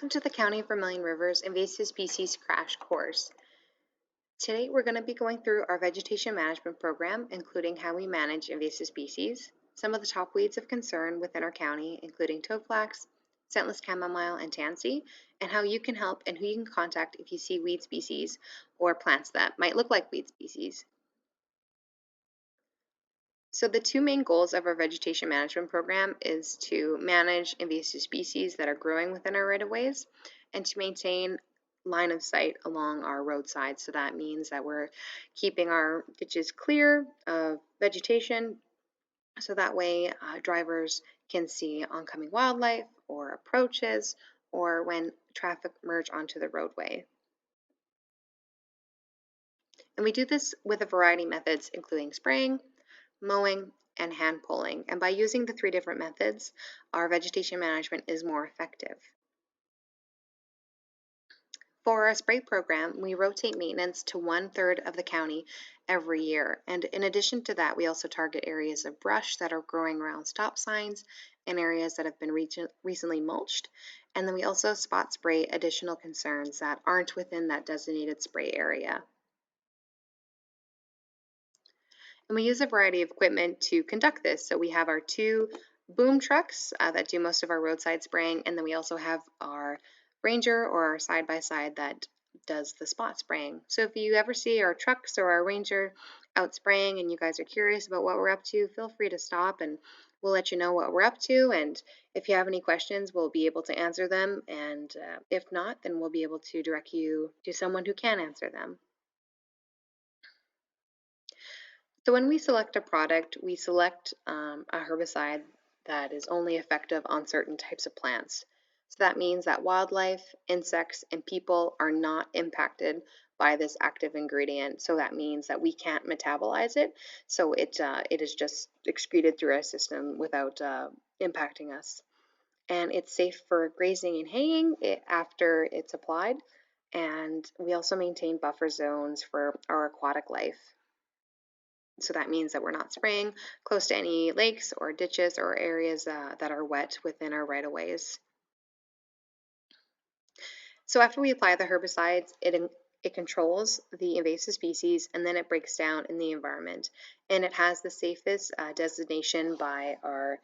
Welcome to the County of Vermilion River's Invasive Species Crash Course. Today we're going to be going through our Vegetation Management Program, including how we manage invasive species, some of the top weeds of concern within our county, including Toadflax, scentless chamomile, and Tansy, and how you can help and who you can contact if you see weed species or plants that might look like weed species. So the two main goals of our vegetation management program is to manage invasive species that are growing within our right-of-ways and to maintain line of sight along our roadsides. So that means that we're keeping our ditches clear of vegetation so that way drivers can see oncoming wildlife or approaches or when traffic merge onto the roadway. And we do this with a variety of methods, including spraying, mowing, and hand pulling. And by using the three different methods, our vegetation management is more effective. For our spray program, we rotate maintenance to 1/3 of the county every year. And in addition to that, we also target areas of brush that are growing around stop signs and areas that have been recently mulched. And then we also spot spray additional concerns that aren't within that designated spray area. And we use a variety of equipment to conduct this. So we have our two boom trucks that do most of our roadside spraying, and then we also have our Ranger or our side-by-side that does the spot spraying. So if you ever see our trucks or our Ranger out spraying and you guys are curious about what we're up to, feel free to stop and we'll let you know what we're up to. And if you have any questions, we'll be able to answer them. And if not, then we'll be able to direct you to someone who can answer them. So when we select a product, we select a herbicide that is only effective on certain types of plants. So that means that wildlife, insects, and people are not impacted by this active ingredient. So that means that we can't metabolize it. So it is just excreted through our system without impacting us. And it's safe for grazing and haying after it's applied. And we also maintain buffer zones for our aquatic life. So that means that we're not spraying close to any lakes or ditches or areas that are wet within our right-of-ways. So after we apply the herbicides, it controls the invasive species and then it breaks down in the environment. And it has the safest designation by our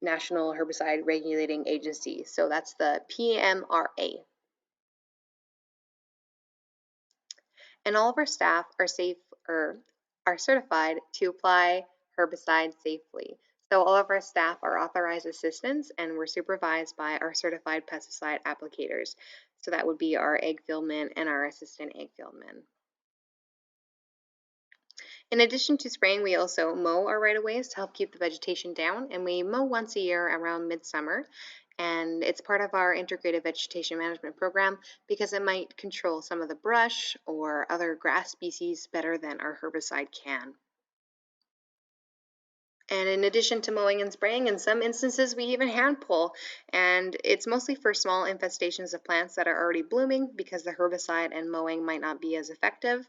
National Herbicide Regulating Agency. So that's the PMRA. And all of our staff are certified to apply herbicides safely. So all of our staff are authorized assistants and we're supervised by our certified pesticide applicators. So that would be our egg fieldman and our assistant egg fieldman. In addition to spraying, we also mow our right-of-ways to help keep the vegetation down, and we mow once a year around midsummer. And it's part of our integrated vegetation management program because it might control some of the brush or other grass species better than our herbicide can. And in addition to mowing and spraying, in some instances we even hand pull, and it's mostly for small infestations of plants that are already blooming because the herbicide and mowing might not be as effective.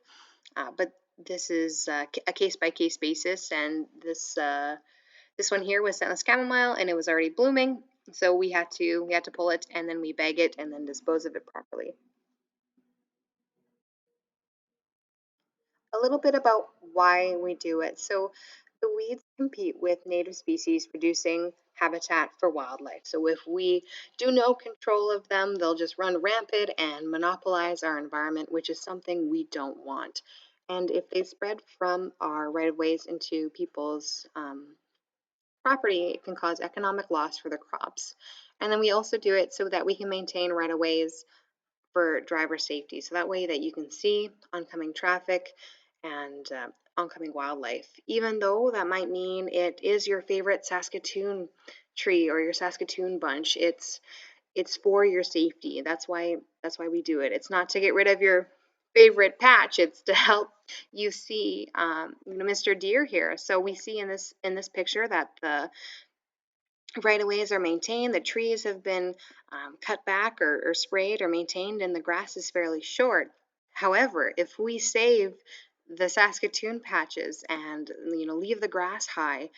But this is a case-by-case basis, and this one here was scentless chamomile, and it was already blooming, so we had to pull it, and then we bag it, and then dispose of it properly. A little bit about why we do it. So the weeds compete with native species, producing habitat for wildlife. So if we do no control of them, they'll just run rampant and monopolize our environment, which is something we don't want. And if they spread from our right-of-ways into people's property, it can cause economic loss for the crops. And then we also do it so that we can maintain right-of-ways for driver safety. So that way that you can see oncoming traffic and oncoming wildlife, even though that might mean it is your favorite Saskatoon tree or your Saskatoon bunch. It's for your safety. That's why we do it. It's not to get rid of your favorite patch. It's to help you see Mr. Deer here. So we see in this picture that the right-of-ways are maintained, the trees have been cut back or sprayed or maintained, and the grass is fairly short. However, if we save the Saskatoon patches and leave the grass high,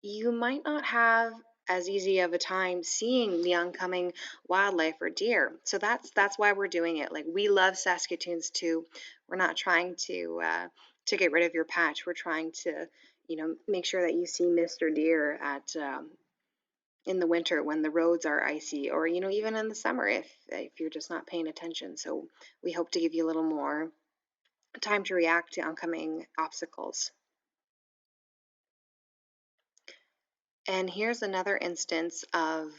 you might not have as easy of a time seeing the oncoming wildlife or deer. So that's why we're doing it. Like, we love Saskatoons too. We're not trying to get rid of your patch. We're trying to, make sure that you see Mr. Deer at in the winter when the roads are icy, or even in the summer if you're just not paying attention. So we hope to give you a little more time to react to oncoming obstacles. And here's another instance of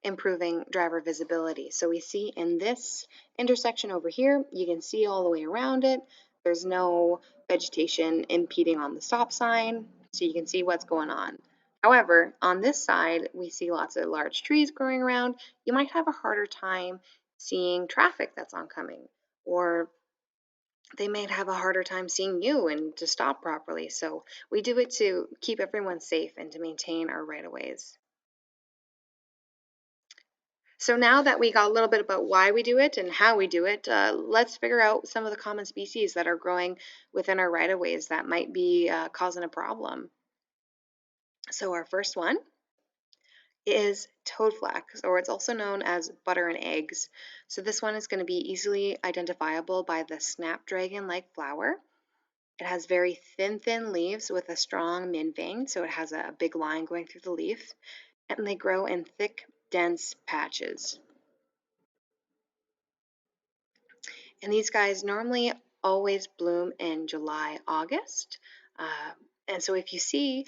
improving driver visibility. So we see in this intersection over here, you can see all the way around it. There's no vegetation impeding on the stop sign, so you can see what's going on. However, on this side, we see lots of large trees growing around. You might have a harder time seeing traffic that's oncoming, or they may have a harder time seeing you and to stop properly. So we do it to keep everyone safe and to maintain our right-of-ways. So now that we got a little bit about why we do it and how we do it, let's figure out some of the common species that are growing within our right-of-ways that might be causing a problem. So our first one is Toadflax, or it's also known as butter and eggs. So this one is going to be easily identifiable by the snapdragon-like flower. It has very thin leaves with a strong midvein, so it has a big line going through the leaf, and they grow in thick, dense patches. And these guys normally always bloom in July, August. And so if you see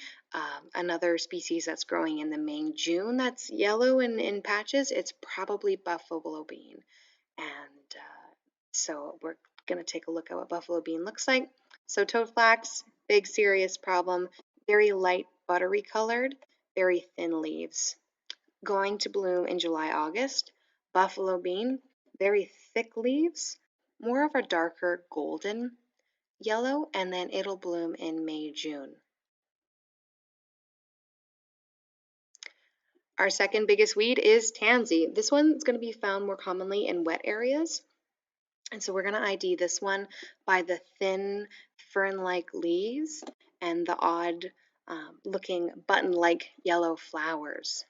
another species that's growing in the May, June that's yellow and in patches, it's probably buffalo bean. And so we're going to take a look at what buffalo bean looks like. So toadflax, big serious problem, very light buttery colored, very thin leaves. Going to bloom in July, August. Buffalo bean, very thick leaves, more of a darker golden yellow, and then it'll bloom in May, June. Our second biggest weed is tansy. This one's going to be found more commonly in wet areas. And so we're going to ID this one by the thin fern-like leaves and the odd looking button-like yellow flowers.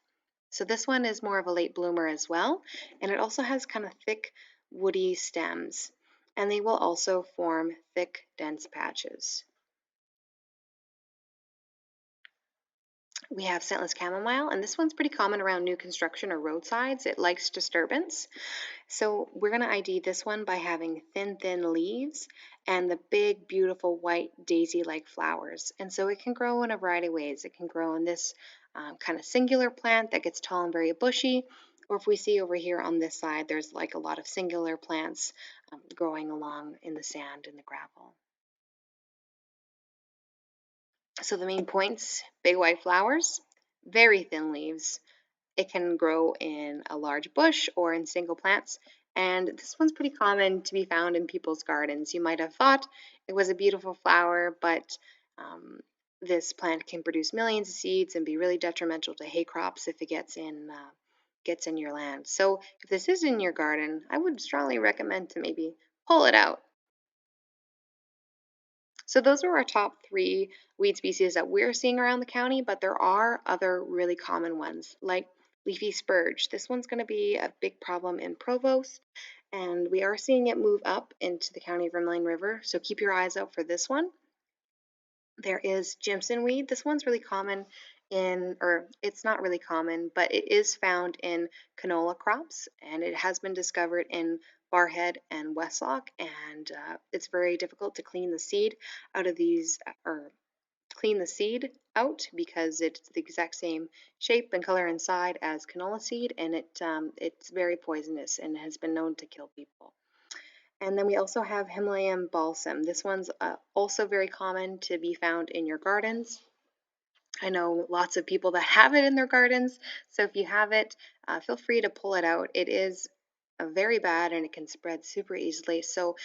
So this one is more of a late bloomer as well, and it also has kind of thick woody stems, and they will also form thick, dense patches. We have scentless chamomile, and this one's pretty common around new construction or roadsides. It likes disturbance. So we're going to ID this one by having thin leaves and the big, beautiful white daisy-like flowers. And so it can grow in a variety of ways. It can grow in this kind of singular plant that gets tall and very bushy, or if we see over here on this side, there's like a lot of singular plants growing along in the sand and the gravel. So the main points: big white flowers, very thin leaves. It can grow in a large bush or in single plants, and this one's pretty common to be found in people's gardens. You might have thought it was a beautiful flower, but this plant can produce millions of seeds and be really detrimental to hay crops if it gets in your land. So if this is in your garden, I would strongly recommend to maybe pull it out. So those are our top 3 weed species that we're seeing around the county, but there are other really common ones like leafy spurge. This one's going to be a big problem in Provost, and we are seeing it move up into the county of Vermilion River, so keep your eyes out for this one. There is Jimson weed. This one's really common or it's not really common, but it is found in canola crops, and it has been discovered in Barhead and Westlock, and it's very difficult to clean the seed out of these, or clean the seed out, because it's the exact same shape and color inside as canola seed, and it's very poisonous and has been known to kill people. And then we also have Himalayan balsam. This one's also very common to be found in your gardens. I know lots of people that have it in their gardens, so if you have it, feel free to pull it out. It is very bad and it can spread super easily. So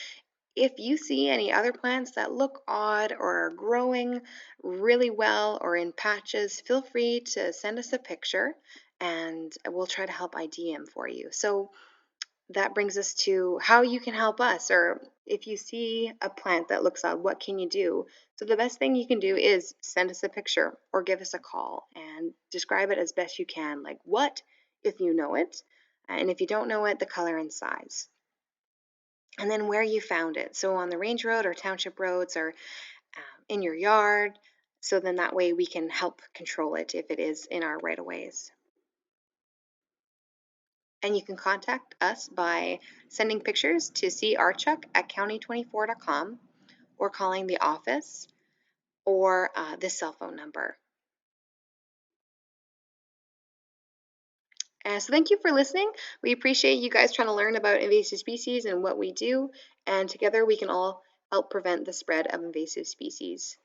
if you see any other plants that look odd or are growing really well or in patches, feel free to send us a picture and we'll try to help ID them for you. So that brings us to how you can help us, or if you see a plant that looks odd, what can you do? So the best thing you can do is send us a picture or give us a call and describe it as best you can, like what if you know it, and if you don't know it, the color and size. And then where you found it. So on the range road or township roads or in your yard. So then that way we can help control it if it is in our right of ways. And you can contact us by sending pictures to crchuck@county24.com or calling the office or this cell phone number. So thank you for listening. We appreciate you guys trying to learn about invasive species and what we do, and together we can all help prevent the spread of invasive species.